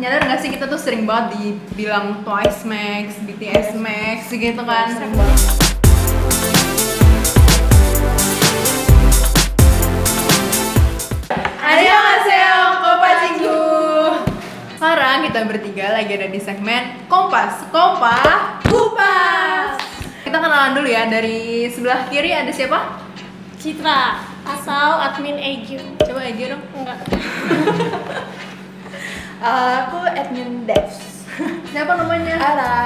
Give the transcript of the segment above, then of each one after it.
Nyadar nggak sih kita tuh sering banget dibilang Twice Max, BTS Max gitu kan, sering banget. Annyeonghaseyo, Kompacinggu. Sekarang kita bertiga lagi ada di segmen Kompas Kupas. Kita kenalan dulu ya, dari sebelah kiri ada siapa? Citra, asal admin Egyo. Coba Egyo dong. Enggak. Aku admin Devs. Siapa namanya? Ara.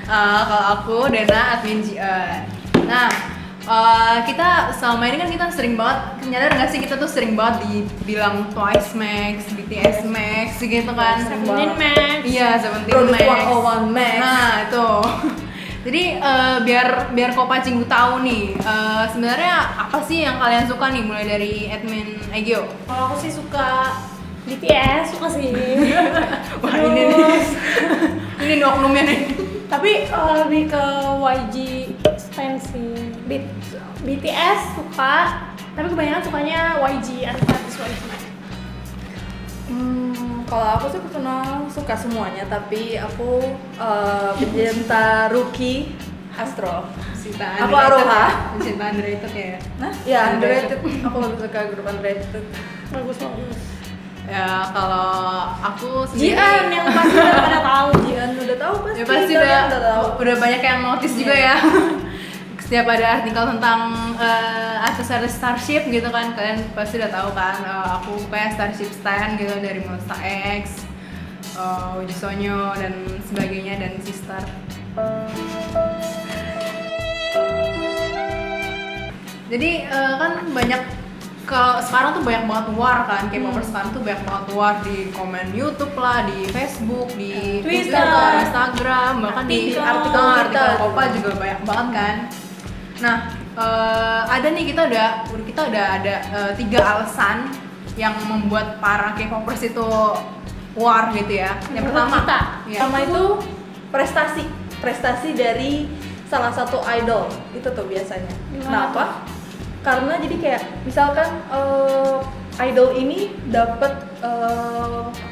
Kalau aku Dena, admin JN. Nah, kita selama ini kan kita sering banget, nyadar nggak sih kita tuh sering banget dibilang Twice Max, BTS Max gitu kan? Seventeen Max. Iya, Seventeen Product Max. 101 Max. Nah itu. Jadi biar Kompacinggu tahu nih, sebenarnya apa sih yang kalian suka nih, mulai dari admin Egyo? Kalau aku sih suka BTS, suka sih. Wah ini nih, ini oknumnya nih. Tapi lebih ke YG stan sih. BTS suka, tapi kebanyakan sukanya YG, artis YG. Kalau aku sih personal suka semuanya, tapi aku pencinta Rookie Astro. Cinta Aku Aroha. Cinta underrated ya. Nah, ya underrated. Aku lebih suka grup underrated. Bagus. Ya kalau aku sendiri, Jian yang pasti udah pada tahu. Jian udah tahu pasti. ya pasti kalian tahu. udah banyak yang notice juga ya. Setiap ada artikel tentang artis-artis Starship gitu kan, kalian pasti udah tahu kan. Aku kayak Starship Stan gitu, dari Monsta X, Ujisonyo dan sebagainya, dan Sister. Jadi kan banyak, kalau sekarang tuh banyak banget war kan, K-popers sekarang tuh banyak banget war di komen YouTube lah, di Facebook, di Twitter, Instagram, bahkan di artikel Kopa juga banyak banget kan. Nah, ada nih, kita udah ada 3 alasan yang membuat para K-popers itu war gitu ya. Yang pertama, Pertama itu prestasi dari salah satu idol itu tuh biasanya. Kenapa? Karena jadi kayak misalkan idol ini dapat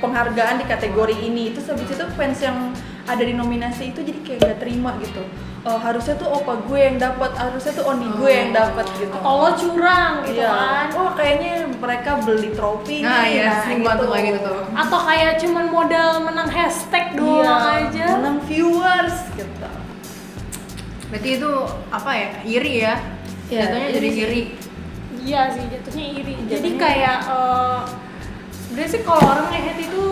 penghargaan di kategori ini, terus habis itu fans yang ada di nominasi itu jadi kayak gak terima gitu. Harusnya tuh opa gue yang dapat, harusnya tuh Ondi gue yang dapat gitu. Atau lo curang gitu kan. Oh kayaknya mereka beli trofi. Nah iya, sering banget tuh kayak gitu tuh. Atau kayak cuman modal menang hashtag doang aja. Menang viewers gitu. Berarti itu apa ya, iri ya? Iya, Jatuhnya jadi iri sih. iri. Iya sih, jatuhnya iri. Jadi Jatuhnya kayak sebenarnya sih kalau orang nge-hate itu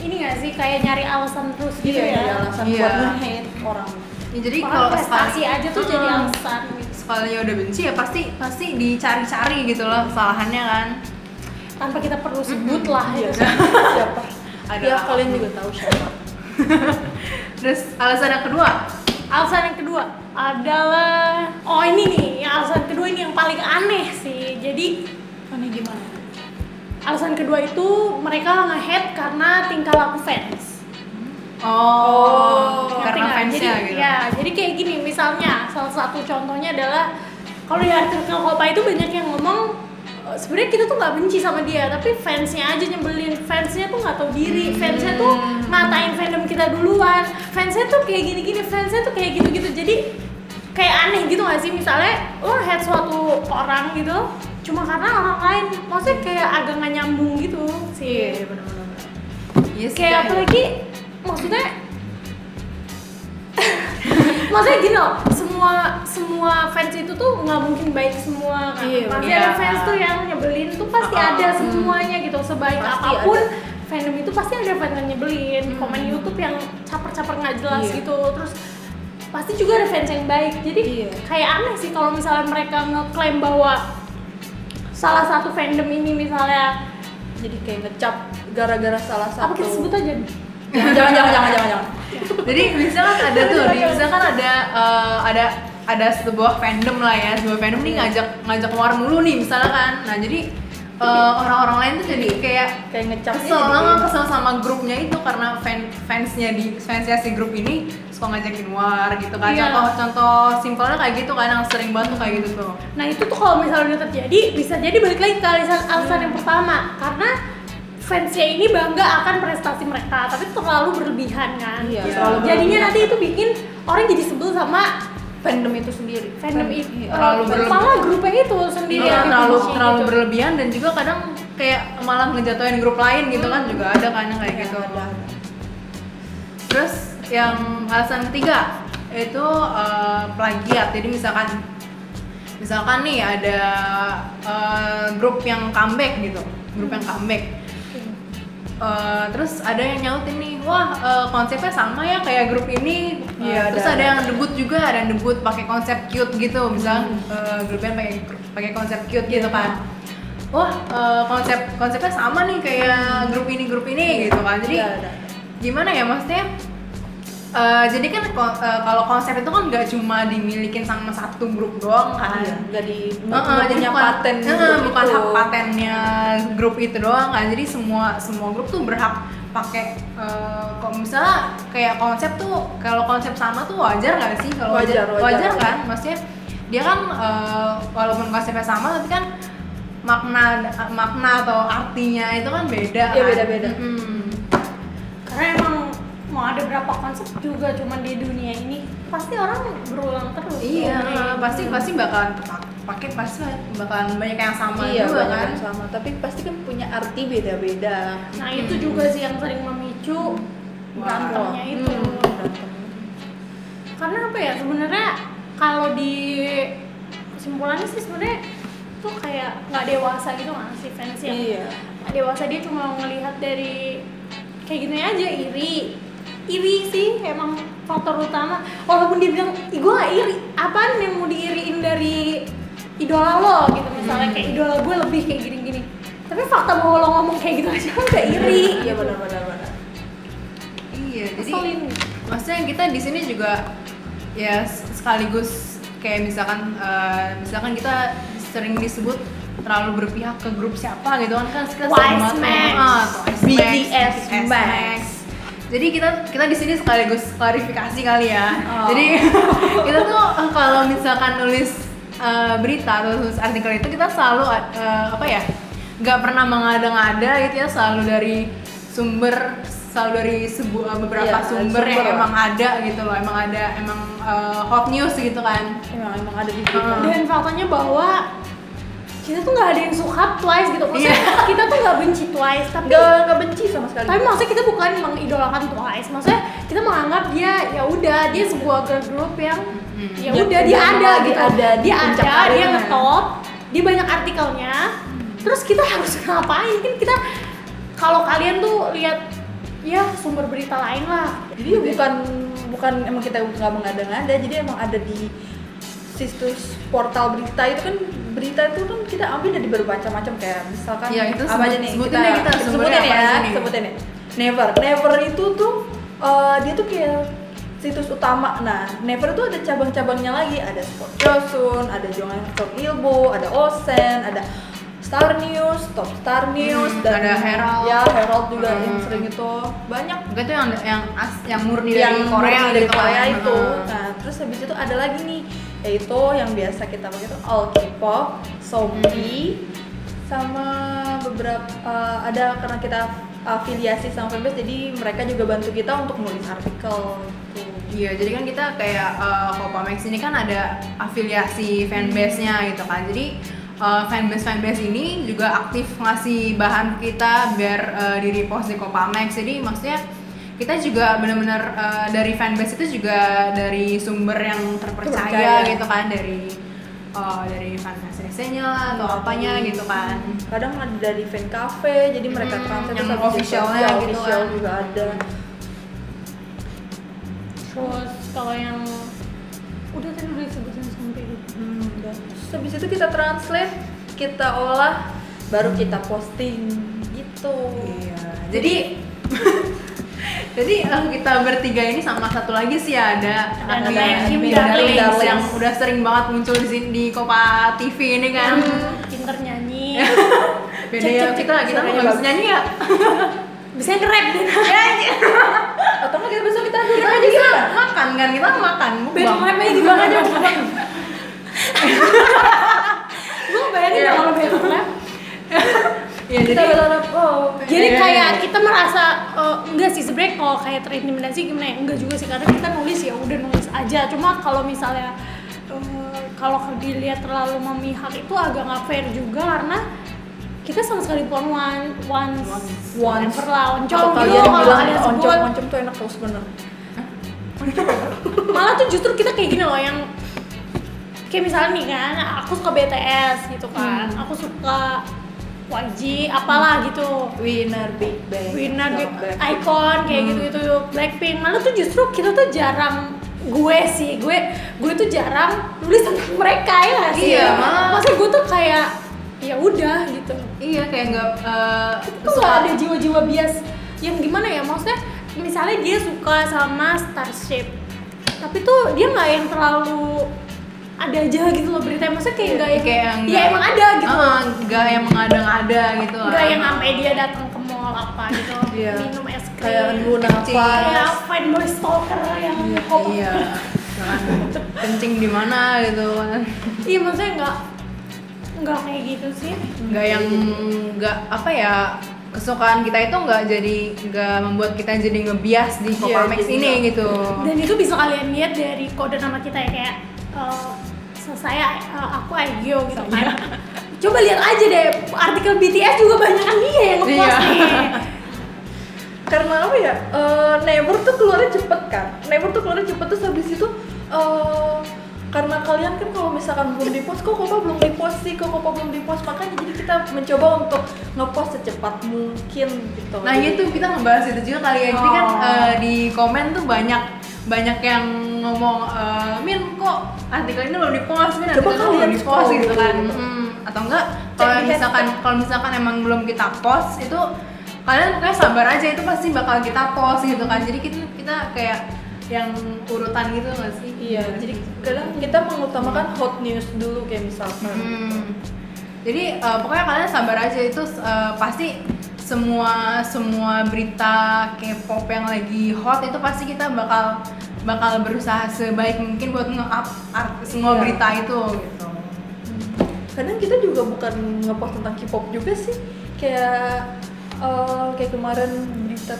ini nggak sih, kayak nyari alasan terus gitu ya. Alasan Iya. buat nge-hate orang. Ya, jadi Orang kalau prestasi aja tuh jadi alasan gitu. sekalinya udah benci ya pasti dicari-cari gitu loh kesalahannya kan. Tanpa kita perlu sebut lah Iya, gitu. siapa? Ada Ya apa? kalian juga tahu siapa. Terus alasan yang kedua, Alasan yang kedua adalah, oh ini nih, alasan kedua ini yang paling aneh sih. Jadi Aneh gimana? alasan kedua itu mereka nge-hate karena tingkah laku fans. karena Ngerti nggak? fansnya Jadi, gitu. ya, jadi kayak gini, misalnya salah satu contohnya adalah kalau di artikel Kopa itu banyak yang ngomong sebenarnya kita tuh nggak benci sama dia, tapi fansnya aja nyebelin. Fansnya tuh nggak tahu diri, fansnya tuh ngatain fandom kita duluan, fansnya tuh kayak gini-gini, fansnya tuh kayak gitu-gitu. Jadi kayak aneh gitu nggak sih, misalnya lo hate suatu orang gitu cuma karena orang lain, maksudnya kayak agak nggak nyambung gitu sih. Iya, benar-benar. Iya sih. Kayak apalagi maksudnya maksudnya gini loh, semua fans itu tuh nggak mungkin baik semua kan. Iya, Pasti iya. ada fans tuh yang nyebelin tuh, pasti ada semuanya gitu. Sebaik Pasti apapun ada. fandom itu pasti ada fans yang nyebelin, komen YouTube yang caper-caper nggak jelas Iya. gitu. Terus pasti juga ada fans yang baik. Jadi Iya. kayak aneh sih kalau misalnya mereka ngeklaim bahwa salah satu fandom ini misalnya Jadi kayak ngecap gara-gara salah satu. apa, kita sebut aja nih. Jangan. Jadi misalkan ada tuh, misalkan ada sebuah fandom lah ya, sebuah fandom nih ngajak war mulu nih misalnya kan. Nah jadi orang-orang lain tuh jadi kayak ngecap kesel sama grupnya itu karena fansnya si grup ini suka ngajakin war gitu kan. Iya. Contoh simpelnya kayak gitu kan, yang sering banget tuh kayak gitu tuh. Nah itu tuh kalau misalnya udah terjadi, bisa jadi balik lagi ke alasan yang pertama, karena fansnya ini bangga akan prestasi mereka, tapi terlalu berlebihan kan. Iya, terlalu Jadinya nanti itu bikin orang jadi sebel sama fandom itu sendiri. fandom itu, terlalu berlebihan. malah grupnya itu sendiri Iya, yang terlalu dibenci terlalu gitu. berlebihan dan juga kadang kayak malah ngejatuhin grup lain gitu kan, juga ada kan yang kayak gitu. Ada. Terus yang alasan ketiga itu plagiat. Jadi misalkan nih ada grup yang comeback gitu, grup yang comeback. Terus ada yang nyautin nih, wah konsepnya sama ya kayak grup ini. Iya, Terus ada yang debut juga, ada yang debut pakai konsep cute gitu, misalnya grupnya pakai konsep cute gitu kan. Wah konsepnya sama nih kayak grup ini gitu kan. Jadi Ada. gimana ya maksudnya? Jadi kan kalau konsep itu kan nggak cuma dimilikin sama satu grup doang kan. Iya, nggak Jadi punya bukan paten bukan gitu. hak patennya grup itu doang kan. Jadi semua grup tuh berhak pakai. Kok misalnya kayak konsep tuh, kalau konsep sama tuh wajar nggak sih? Kalau wajar kan, maksudnya dia kan walaupun konsepnya sama tapi kan makna atau artinya itu kan beda. Iya, kan? beda-beda. Karena emang mau ada berapa konsep juga cuman di dunia ini pasti orang berulang terus. Iya, Kayak pasti bakalan pakai, pasti bakalan banyak yang sama Iya, juga banyak kan. yang sama, tapi pasti kan punya arti beda-beda. Nah itu juga sih yang sering memicu berantemnya itu. Karena apa ya sebenarnya kalau di kesimpulannya sih sebenarnya tuh kayak nggak dewasa gitu nggak sih fansnya? Iya. Nggak dewasa, dia cuma ngelihat dari kayak gini aja, iri sih emang faktor utama. Walaupun dia bilang, ih gue gak iri, apaan yang mau diiriin dari idola lo gitu misalnya, kayak idola gue lebih kayak gini-gini. Tapi fakta bahwa lo ngomong kayak gitu aja udah iri. Iya, benar. Iya, jadi Keselin. maksudnya kita di sini juga ya sekaligus kayak misalkan kita sering disebut terlalu berpihak ke grup siapa gitu kan kita sering Twice banget Max. BTS Max. Jadi kita di sini sekaligus klarifikasi kali ya. Oh. Jadi kita tuh kalau misalkan nulis berita atau tulis artikel itu kita selalu nggak pernah mengada-ngada gitu ya, selalu dari beberapa sumber yang sumber emang ada gitu loh, emang hot news gitu kan. Emang ada di berita. Dan faktanya bahwa kita tuh nggak ada yang suka Twice gitu, maksudnya kita tuh nggak benci Twice, tapi Nggak benci sama sekali. tapi maksudnya kita bukan mengidolakan Twice, maksudnya kita menganggap dia dia sebuah girl group yang ya Dia udah dia memang ada lagi gitu, ada di dia puncak ada, dia karirnya. ngetop, dia banyak artikelnya, terus kita harus ngapain? Kan kita kalau kalian tuh lihat ya sumber berita lain lah. Jadi bukan emang kita nggak mengada-ngada, jadi emang ada di situs portal berita itu kan, berita itu kan kita ambil dari bermacam-macam, kayak misalkan Iya, itu apa aja nih sebutin deh kita sebutin sumbernya apa aja nih. sebutin ya. Never itu tuh dia tuh kayak situs utama. Nah, Never itu ada cabang-cabangnya lagi, ada Sport Josun, ada Jongan Ilbo, ada Osen, ada Star News, Top Star News, dan ada Herald. Ya, Herald juga yang sering itu banyak. Enggak tuh yang murni dari Korea dari gitu Korea kan. itu. Nah, terus habis itu ada lagi nih, yaitu yang biasa kita pakai itu All K-pop, Somi, sama beberapa ada karena kita afiliasi sama fanbase, jadi mereka juga bantu kita untuk nulis artikel gitu. Iya, jadi kan kita kayak Copamex ini kan ada afiliasi fanbase-nya gitu kan. Jadi fanbase ini juga aktif ngasih bahan kita biar di repost di Copamex. Jadi maksudnya kita juga benar-benar dari fanbase itu juga dari sumber yang terpercaya gitu kan, dari fanbase-nya lah atau apanya gitu kan. Kadang ada dari fan cafe, jadi mereka translate yang terus habis itu officialnya gitu official kan. juga ada. Terus kalau yang udah tadi udah disebutin sampai gitu. Udah. Terus habis itu kita translate, kita olah, baru kita posting gitu. Iya. Jadi kita bertiga ini sama satu lagi sih ada Kim Darlings Darlings. yang udah sering banget muncul di sini di Kopa TV ini kan. Pinter nyanyi, Beda ya, kita Suaranya nggak bisa bagus. nyanyi ya. bisa nge-rap deh. Atau nggak kita besok kita Kita aja bisa makan kan, kita makan Band mukbang. rap-nya di bawah aja. Gue bayangin Iya. dong kalau band rap. Ya, Kita berharap Jadi kayak kita merasa enggak sih sebenarnya kalau kayak terintimidasi gimana ya? Enggak juga sih karena kita nulis ya udah nulis aja. Cuma kalau misalnya kalau dilihat terlalu memihak itu agak nggak fair juga karena kita sama sekali bukan once lah oncom Atau gitu kalian kalau bilang kalian sebut. oncom tuh enak terus bener. Malah tuh justru kita kayak gini loh yang kayak misalnya nih kan aku suka BTS gitu kan, aku suka YG apalah gitu, Winner Big Bang, Icon kayak gitu Blackpink. Malah tuh justru kita tuh jarang gue tuh jarang nulis tentang mereka ya nggak sih? Iya, malah maksudnya gue tuh kayak ya udah gitu. Iya kayak nggak Itu nggak ada jiwa-jiwa bias yang gimana ya, maksudnya misalnya dia suka sama Starship tapi tuh dia nggak yang terlalu ada aja gitu loh beritanya, maksudnya kayak nggak yang ya emang ada gitu, nggak yang mengada-ngada gitu, nggak yang sampai dia datang ke mall apa gitu minum es krim kayak Luna kayak fanboy stalker yang iya kencing di mana gitu kan. Iya maksudnya nggak kayak gitu sih, Nggak yang nggak apa ya, kesukaan kita itu nggak membuat kita jadi ngebias di Copamex ini gitu. Dan itu bisa kalian lihat dari kode nama kita ya, kayak aku Aegyo gitu kan. Coba lihat aja deh artikel BTS juga banyak kan dia yang ngepost nih. Karena apa ya? Never tuh keluarnya cepet kan. Terus habis itu karena kalian kan kalau misalkan belum di-post, kok Kopa belum di-post, makanya jadi kita mencoba untuk nge-post secepat mungkin gitu. Nah itu kita ngebahas itu juga kali ya. Jadi kan di komen tuh banyak yang ngomong, Min kok artikel ini belum di-post, Min artikel ini belum di-post gitu kan. Atau enggak kalau misalkan emang belum kita post itu kalian pokoknya sabar aja, itu pasti bakal kita post gitu kan. Jadi kita kayak yang urutan gitu nggak sih? Iya, jadi kadang kita mengutamakan hot news dulu kayak misalkan. Jadi pokoknya kalian sabar aja, itu pasti semua berita K-pop yang lagi hot itu pasti kita bakal berusaha sebaik mungkin buat nge-up semua berita itu gitu. Kadang kita juga bukan nge-post tentang K-pop juga sih, kayak kemarin berita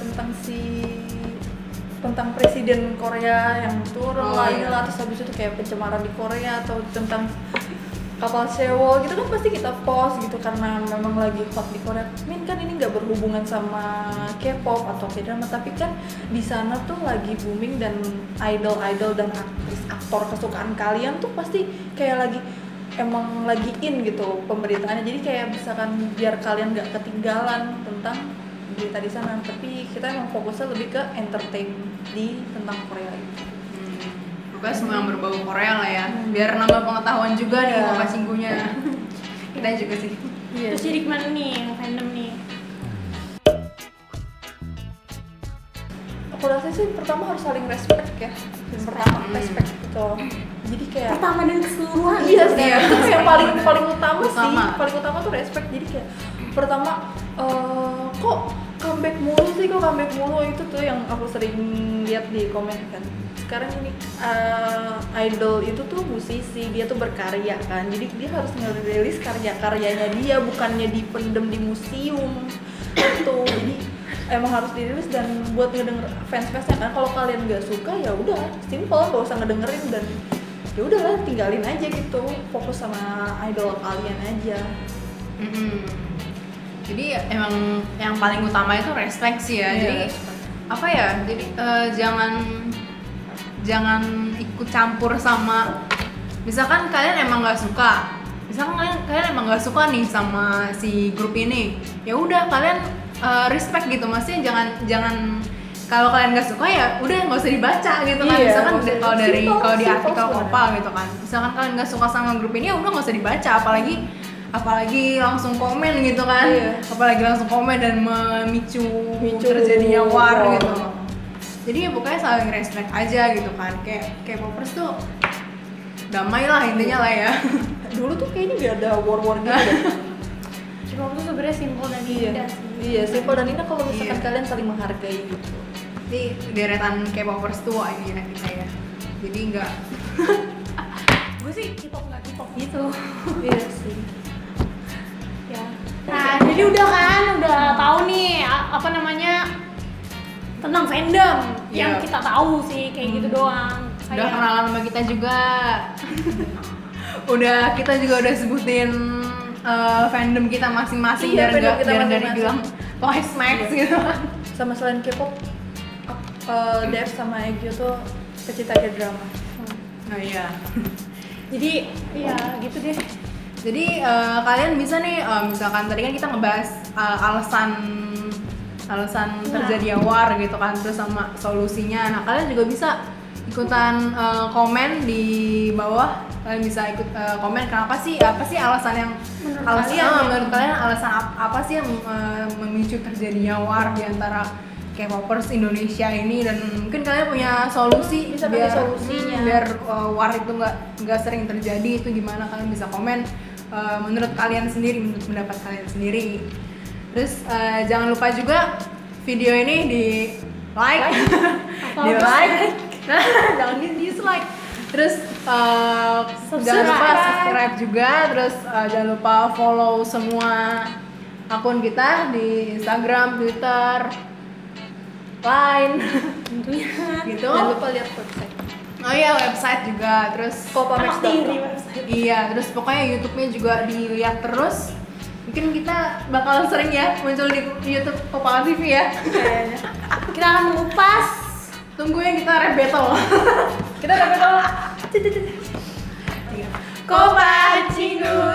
tentang presiden Korea yang turun lah, terus habis itu kayak pencemaran di Korea atau tentang kapal Sewol gitu kan pasti kita post gitu karena memang lagi hot di Korea. Min kan ini nggak berhubungan sama K-pop atau K-drama, tapi kan di sana tuh lagi booming dan idol dan aktor kesukaan kalian tuh pasti kayak emang lagi in gitu pemberitaannya. Jadi kayak misalkan biar kalian nggak ketinggalan tentang berita di sana, tapi kita emang fokusnya lebih ke entertain tentang Korea itu. Pokoknya semua yang berbau Korea lah ya, biar nambah pengetahuan juga nih Kopa Cinggunya. Kita juga sih. Terus jadi gimana nih yang fandom nih? Aku rasa sih pertama harus saling respect ya. Respect gitu. Jadi kayak pertama dan keseluruhan. Iya sih. Itu yang paling utama sih. Paling utama tuh respect. Jadi kayak pertama kok comeback mulu itu tuh yang aku sering lihat di komen kan. Sekarang ini idol itu tuh musisi, dia tuh berkarya kan, jadi dia harus ngerilis karya-karyanya dia, bukannya dipendem di museum itu. Jadi emang harus dirilis dan buat ngedenger fans-fansnya kan. Kalau kalian nggak suka ya udah simple, nggak usah ngedengerin dan ya udahlah tinggalin aja gitu, fokus sama idol kalian aja. Jadi emang yang paling utama itu respect sih ya. Jadi apa ya? Jadi jangan ikut campur sama, misalkan kalian emang nggak suka, kalian emang nggak suka nih sama si grup ini, ya udah kalian respect gitu, maksudnya jangan kalau kalian nggak suka ya udah nggak usah dibaca gitu kan. Misalkan kalau di artikel Kopa gitu kan, misalkan kalian nggak suka sama grup ini ya udah nggak usah dibaca, apalagi langsung komen gitu kan. Apalagi langsung komen dan memicu terjadinya war gitu. Jadi ya pokoknya saling respect aja gitu kan. Kayak K-popers tuh damai lah intinya lah ya. Dulu tuh kayaknya gak ada war gitu deh. K-pop tuh sebenarnya simpel dan indah sih. Iya, simpel dan indah kalau misalkan kalian saling menghargai gitu. Jadi deretan K-popers tua ini kita ya. Jadi enggak gue sih K-pop nggak K-pop gitu. Iya sih. Ya Nah, jadi udah tahu nih apa namanya tentang fandom yang kita tahu sih kayak gitu doang. Udah kenalan sama kita juga. kita juga udah sebutin fandom kita masing-masing biar nggak dibilang Twice Max gitu. Sama selain K-pop, Dev sama Egyo tuh pecinta K-drama. Oh iya. Jadi ya gitu deh. Jadi kalian bisa nih misalkan tadi kan kita ngebahas alasan terjadi war gitu kan, terus sama solusinya. Nah kalian juga bisa ikutan komen di bawah. Kalian bisa ikut komen apa sih alasan yang menurut kalian alasan apa sih yang memicu terjadinya war di antara K-popers Indonesia ini, dan mungkin kalian punya solusi bisa biar solusinya biar war itu nggak sering terjadi. Itu gimana, kalian bisa komen menurut kalian sendiri, menurut pendapat kalian sendiri. Terus jangan lupa juga video ini di like, di like, jangan di dislike. Terus jangan lupa subscribe juga. Terus jangan lupa follow semua akun kita di Instagram, Twitter, Line, Tentunya. gitu. Jangan lupa lihat website. Oh iya, website juga. Terus Kopamax.com. iya, terus pokoknya YouTube-nya juga dilihat terus. Mungkin kita bakal sering ya muncul di YouTube Kopal TV ya. Kayaknya. Kita akan mengupas. Tungguin kita rap battle. Kita dapat Kopa Cinggu.